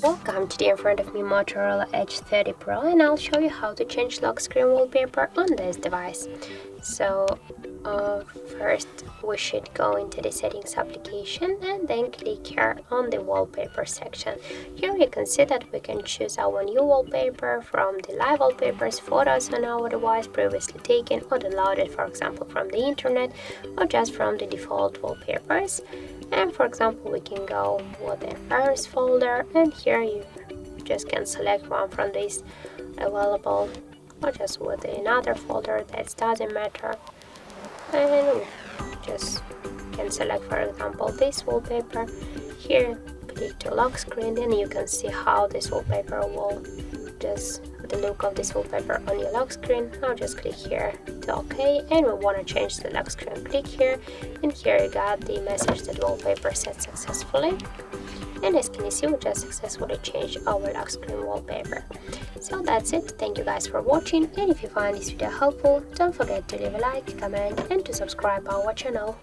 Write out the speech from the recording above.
Welcome, today in front of me Motorola Edge 30 Pro, and I'll show you how to change lock screen wallpaper on this device. So first we should go into the settings application and then click here on the wallpaper section. Here you can see that we can choose our new wallpaper from the live wallpapers, photos on our device previously taken or downloaded, for example from the internet, or just from the default wallpapers. And for example we can go with the first folder, and here you just can select one from these available, or just with another folder, that doesn't matter. And just can select for example this wallpaper. Here click to lock screen, and you can see how this wallpaper will just the look of this wallpaper on your lock screen. I'll just click here to OK, and we want to change the lock screen. Click here, and here you got the message that wallpaper set successfully. And as can you see, we just successfully changed our lock screen wallpaper. So that's it. Thank you guys for watching, and if you find this video helpful, don't forget to leave a like, comment and to subscribe our channel.